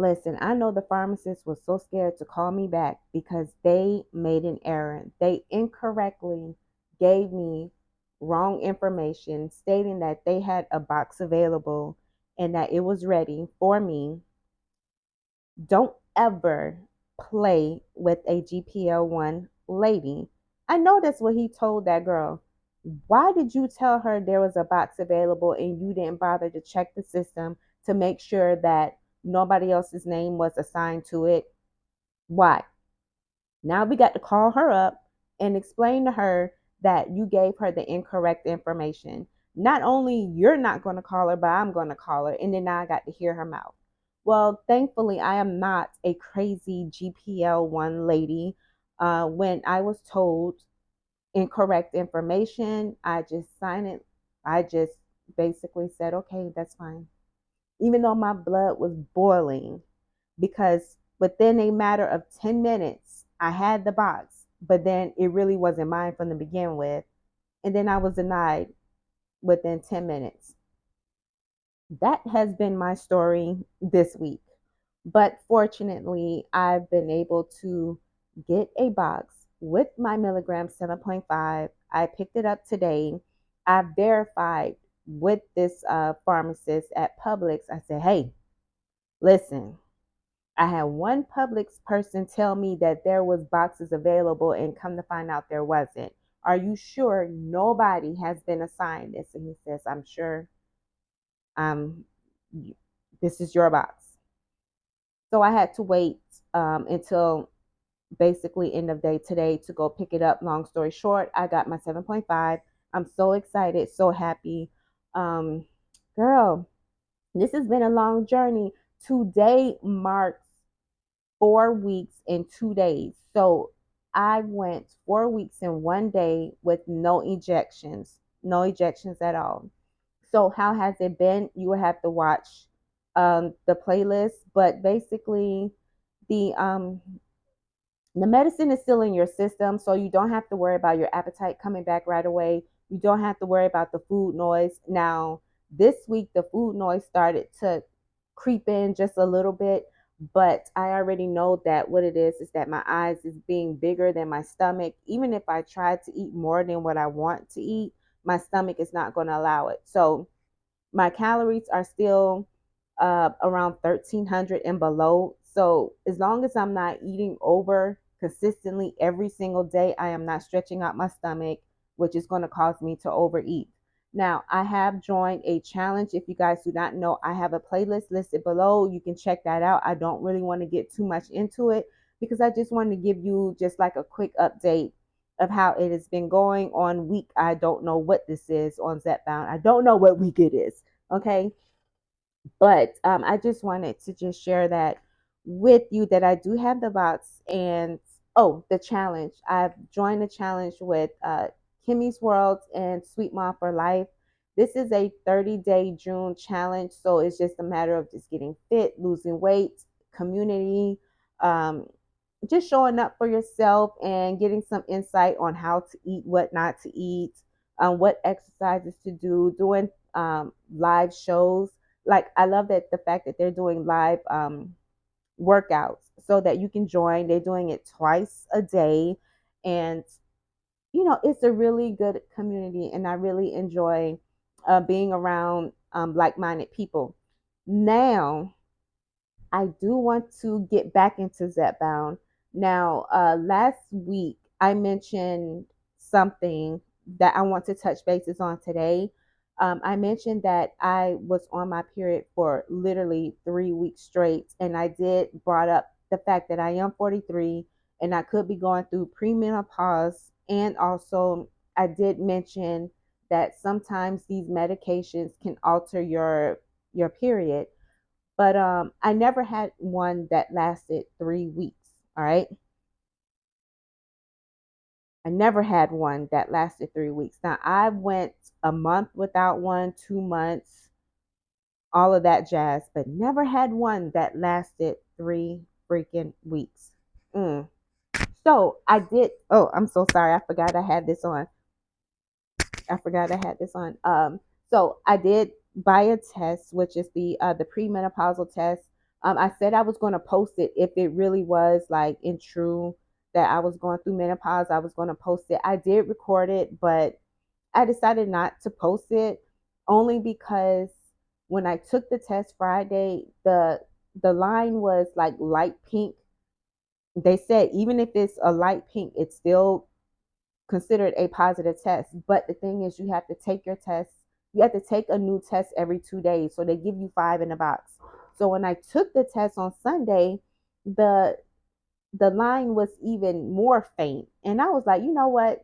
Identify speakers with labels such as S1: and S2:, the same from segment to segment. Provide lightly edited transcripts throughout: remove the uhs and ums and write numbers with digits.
S1: Listen, I know the pharmacist was so scared to call me back because they made an error. They incorrectly gave me wrong information stating that they had a box available and that it was ready for me. Don't ever play with a GPL1 lady. I know that's what he told that girl. Why did you tell her there was a box available and you didn't bother to check the system to make sure that nobody else's name was assigned to it? Why? Now we got to call her up and explain to her that you gave her the incorrect information. Not only you're not going to call her, but I'm going to call her. And then now I got to hear her mouth. Well, thankfully, I am not a crazy GPL1 lady. When I was told incorrect information, I just signed it. I just basically said, okay, that's fine. Even though my blood was boiling, because within a matter of 10 minutes, I had the box, but then it really wasn't mine from the begin with. And then I was denied within 10 minutes. That has been my story this week. But fortunately, I've been able to get a box with my milligram 7.5. I picked it up today. I verified with this pharmacist at Publix. I said, hey, listen, I had one Publix person tell me that there was boxes available and come to find out there wasn't. Are you sure nobody has been assigned this? And he says, I'm sure um, this is your box. So I had to wait until basically end of day today to go pick it up. Long story short, I got my 7.5. I'm so excited, so happy. Um, Girl, this has been a long journey. Today marks 4 weeks and 2 days. So I went 4 weeks and 1 day with no ejections at all. So how has it been? You will have to watch the playlist, but basically the the medicine is still in your system, so you don't have to worry about your appetite coming back right away. You don't have to worry about the food noise. Now, this week, the food noise started to creep in just a little bit, but I already know that what it is that my eyes is being bigger than my stomach. Even if I try to eat more than what I want to eat, my stomach is not going to allow it. So my calories are still around 1300 and below. So as long as I'm not eating over consistently every single day, I am not stretching out my stomach, which is going to cause me to overeat. Now, I have joined a challenge. If you guys do not know, I have a playlist listed below. You can check that out. I don't really want to get too much into it because I just wanted to give you just like a quick update of how it has been going on week. I don't know what this is on Zepbound. I don't know what week it is. Okay. But I just wanted to just share that with you that I do have the box and oh, the challenge. I've joined the challenge with Kimmy's World and Sweet Mom for Life. This is a 30-day June challenge, so it's just a matter of just getting fit, losing weight, community, um, just showing up for yourself and getting some insight on how to eat, what not to eat, what exercises to do, doing live shows. Like I love that the fact that they're doing live workouts so that you can join. They're doing it twice a day, and it's a really good community, and I really enjoy being around like-minded people. Now, I do want to get back into Zepbound. Now, last week I mentioned something that I want to touch bases on today. I mentioned that I was on my period for literally 3 weeks straight, and I did brought up the fact that I am 43 and I could be going through premenopause, and also I did mention that sometimes these medications can alter your period, but I never had one that lasted 3 weeks. All right. I never had one that lasted 3 weeks. Now I went a month without one, 2 months, all of that jazz, but never had one that lasted 3 freaking weeks. Mm. So I did. Oh, I'm so sorry. I forgot I had this on. I forgot I had this on. So I did buy a test, which is the premenopausal test. I said I was going to post it if it really was like in true that I was going through menopause. I was going to post it. I did record it, but I decided not to post it only because when I took the test Friday, the line was like light pink. They said even if it's a light pink, it's still considered a positive test. But the thing is, you have to take your test. You have to take a new test every 2 days. So they give you 5 in a box. So when I took the test on Sunday, the the line was even more faint. And I was like, you know what?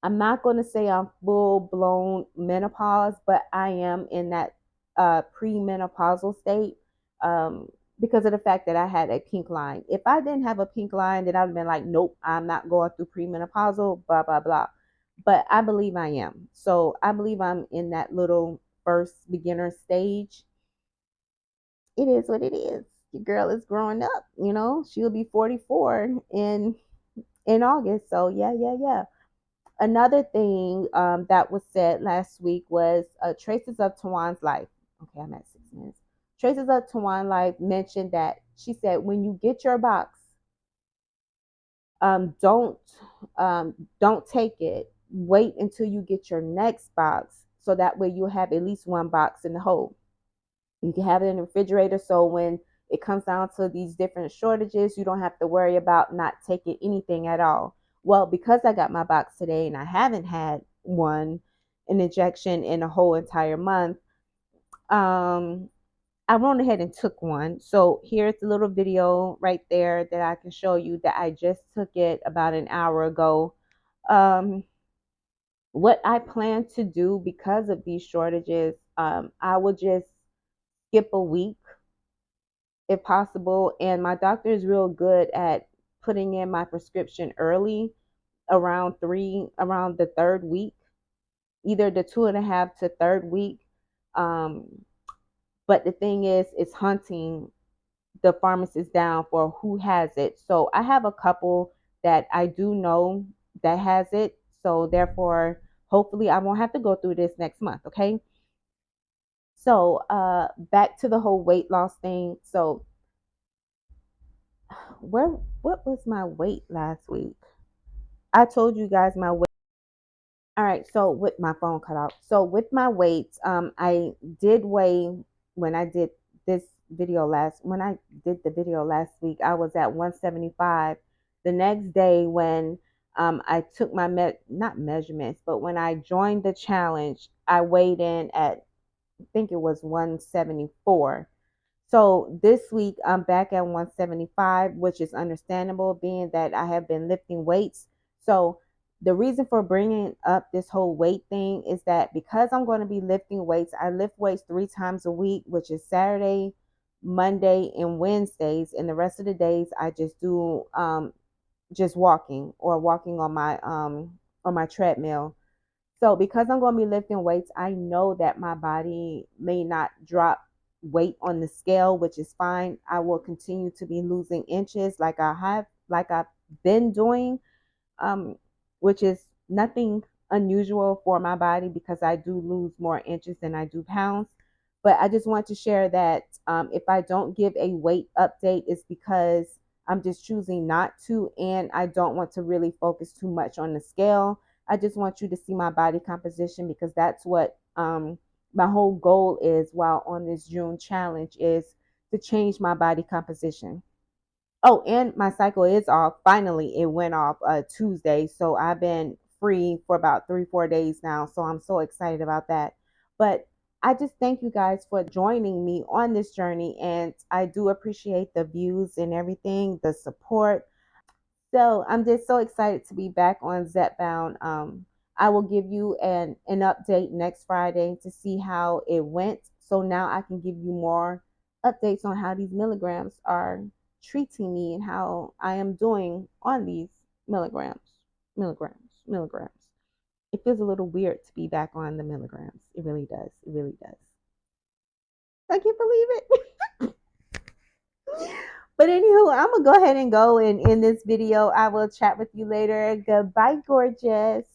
S1: I'm not going to say I'm full blown menopause, but I am in that premenopausal state um, because of the fact that I had a pink line. If I didn't have a pink line, then I'd have been like, nope, I'm not going through premenopausal, blah, blah, blah. But I believe I am. So I believe I'm in that little first beginner stage. It is what it is. Your girl is growing up, you know, she'll be 44 in August. So yeah, yeah, yeah. Another thing that was said last week was Traces of Tawan's Life. Okay, I'm at 6 minutes. Traces of Tawan's Life mentioned that she said, when you get your box, um, don't don't take it. Wait until you get your next box, so that way you'll have at least one box in the hole. You can have it in the refrigerator, so when it comes down to these different shortages, you don't have to worry about not taking anything at all. Well, because I got my box today and I haven't had an injection in a whole entire month, um, I went ahead and took one. So here's the little video right there that I can show you that I just took it about an hour ago. Um, what I plan to do because of these shortages, I will just skip a week if possible. And my doctor is real good at putting in my prescription early around the third week, either the 2.5 to third week. Um, but the thing is, it's hunting the pharmacist down for who has it. So I have a couple that I do know that has it. So therefore, hopefully I won't have to go through this next month. Okay. So back to the whole weight loss thing. So where what was my weight last week? I told you guys my weight. All right, so with my phone cut off. So with my weights, I did weigh when I did this video last when I did the video last week, I was at 175. The next day when I took my not measurements, but when I joined the challenge, I weighed in at I think it was 174. So this week I'm back at 175, which is understandable being that I have been lifting weights. So the reason for bringing up this whole weight thing is that because I'm going to be lifting weights, I lift weights 3 times a week, which is Saturday, Monday, and Wednesdays. And the rest of the days I just do just walking or walking on my treadmill. So because I'm going to be lifting weights, I know that my body may not drop weight on the scale, which is fine. I will continue to be losing inches like I've been doing, um, which is nothing unusual for my body because I do lose more inches than I do pounds. But I just want to share that if I don't give a weight update, it's because I'm just choosing not to, and I don't want to really focus too much on the scale. I just want you to see my body composition because that's what my whole goal is while on this June challenge is to change my body composition. Oh, and my cycle is off. Finally, it went off Tuesday. So I've been free for about 3, 4 days now. So I'm so excited about that. But I just thank you guys for joining me on this journey. And I do appreciate the views and everything, the support. So I'm just so excited to be back on Zepbound. I will give you an update next Friday to see how it went. So now I can give you more updates on how these milligrams are treating me and how I am doing on these milligrams. Milligrams. It feels a little weird to be back on the milligrams. It really does. It really does. I can't believe it. But anywho, I'm gonna go ahead and go and end this video. I will chat with you later. Goodbye, gorgeous.